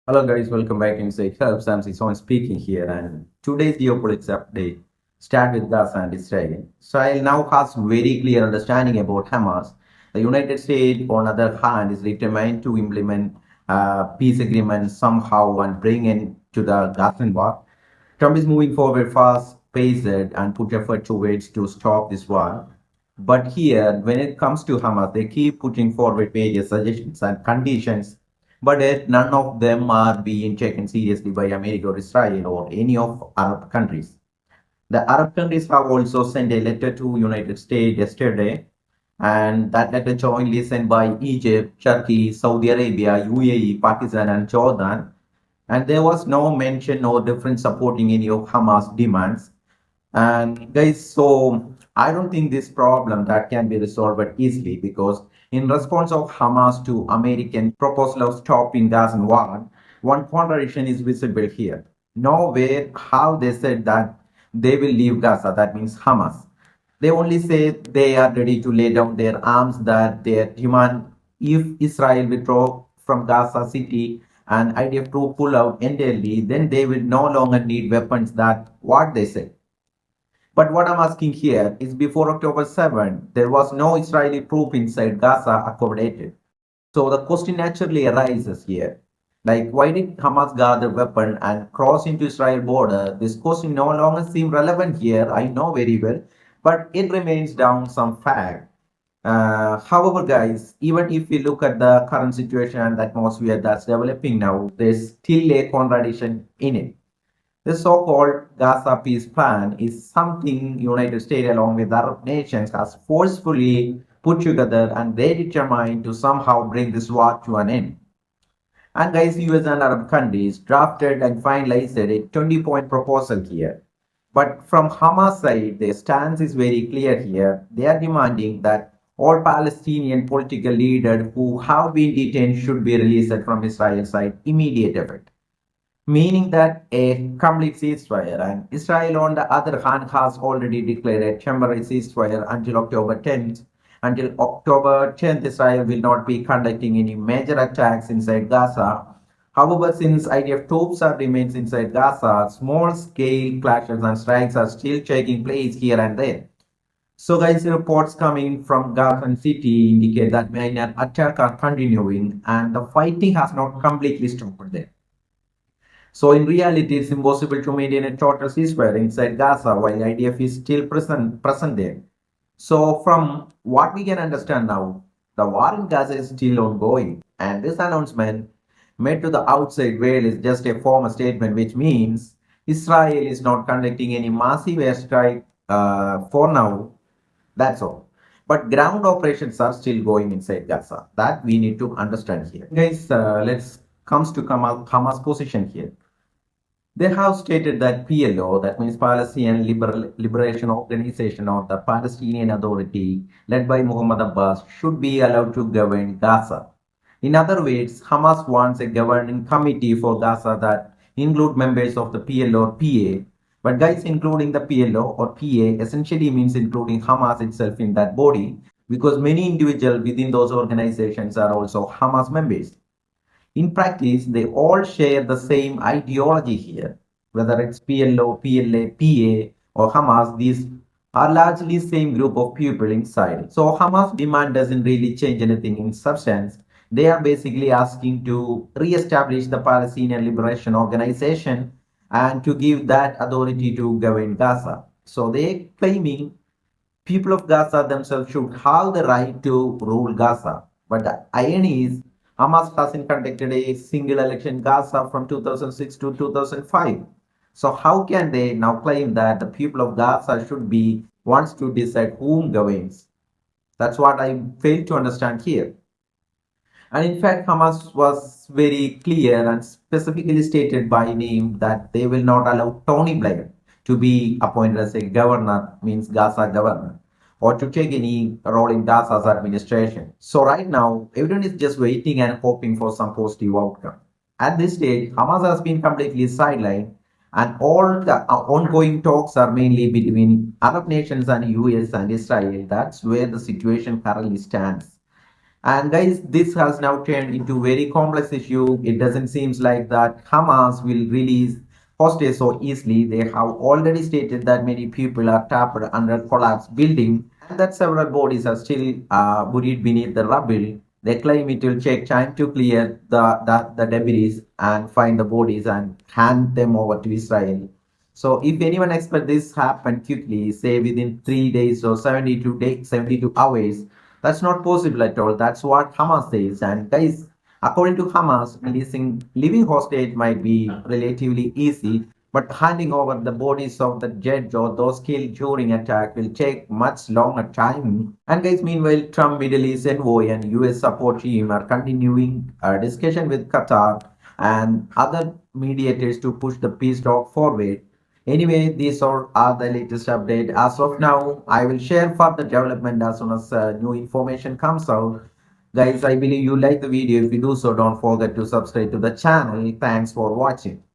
Hello guys, welcome back to Inside Help. Sam Sison speaking here, and today's geopolitics update start with Gaza and Israel. Israel now has very clear understanding about Hamas. The United States, on the other hand, is determined to implement peace agreement somehow and bring in to the Gazan war. Trump is moving forward fast paced and put effort towards to stop this war. But here, when it comes to Hamas, they keep putting forward various suggestions and conditions, but yet none of them are being taken seriously by America or Israel or any of Arab countries. The Arab countries have also sent a letter to United States yesterday, and that letter jointly sent by Egypt, Turkey, Saudi Arabia, UAE, Pakistan, and Jordan. And there was no mention or difference supporting any of Hamas demands. And guys, so I don't think this problem that can be resolved easily because in response of Hamas to American proposal of stopping Gaza war, one contradiction is visible here. Nowhere how they said that they will leave Gaza, that means Hamas. They only say they are ready to lay down their arms, that their demand if Israel withdraw from Gaza city and IDF to pull out entirely, then they will no longer need weapons. That what they said. But what I'm asking here is before October 7, there was no Israeli troop inside Gaza accommodated. So the question naturally arises here. Like, why did Hamas gather weapon and cross into Israel border? This question no longer seems relevant here, I know very well, but it remains down some fact. However, guys, even if we look at the current situation and the atmosphere that's developing now, there's still a contradiction in it. The so-called Gaza peace plan is something United States along with Arab nations has forcefully put together and they determined to somehow bring this war to an end. And guys, US and Arab countries drafted and finalized a 20-point proposal here. But from Hamas side, their stance is very clear here. They are demanding that all Palestinian political leaders who have been detained should be released from Israel side immediate effect, meaning that a complete ceasefire. And Israel, on the other hand, has already declared a temporary ceasefire until October 10th. Until October 10th, Israel will not be conducting any major attacks inside Gaza. However, since IDF troops are remains inside Gaza, small-scale clashes and strikes are still taking place here and there. So, guys, reports coming from Gaza City indicate that minor attacks are continuing and the fighting has not completely stopped there. So in reality, it's impossible to maintain a total ceasefire inside Gaza while IDF is still present there. So from what we can understand now, the war in Gaza is still ongoing, and this announcement made to the outside world is just a formal statement, which means Israel is not conducting any massive airstrike for now. That's all. But ground operations are still going inside Gaza. That we need to understand here. Guys, let's comes to Hamas position here. They have stated that PLO, that means Palestinian Liberation Organization or the Palestinian Authority, led by Muhammad Abbas, should be allowed to govern Gaza. In other words, Hamas wants a governing committee for Gaza that include members of the PLO or PA. But guys, including the PLO or PA essentially means including Hamas itself in that body because many individuals within those organizations are also Hamas members. In practice, they all share the same ideology here. Whether it's PLO, PLA, PA, or Hamas, these are largely same group of people inside. So Hamas demand doesn't really change anything in substance. They are basically asking to re-establish the Palestinian Liberation Organization and to give that authority to govern Gaza. So they claiming people of Gaza themselves should have the right to rule Gaza. But the irony is, Hamas hasn't conducted a single election in Gaza from 2006 to 2005. So how can they now claim that the people of Gaza should be wants to decide whom governs? That's what I fail to understand here. And in fact, Hamas was very clear and specifically stated by name that they will not allow Tony Blair to be appointed as a governor, means Gaza governor, or to take any role in Gaza's administration. So right now, everyone is just waiting and hoping for some positive outcome. At this stage, Hamas has been completely sidelined, and all the ongoing talks are mainly between Arab nations and US and Israel. That's where the situation currently stands. And guys, this has now turned into a very complex issue. It doesn't seem like that Hamas will release hostages so easily. They have already stated that many people are trapped under collapsed building and that several bodies are still buried beneath the rubble. They claim it will take time to clear the debris and find the bodies and hand them over to Israel. So if anyone expects this happen quickly, say within 3 days or 72 hours, that's not possible at all. That's what Hamas says. And guys, according to Hamas, releasing living hostage might be relatively easy, but handing over the bodies of the dead or those killed during attack will take much longer time. And guys, meanwhile, Trump Middle East envoy and US support team are continuing a discussion with Qatar and other mediators to push the peace talk forward. Anyway, these are the latest update. As of now, I will share further development as soon as new information comes out. Guys, I believe you like the video. If you do so, don't forget to subscribe to the channel. Thanks for watching.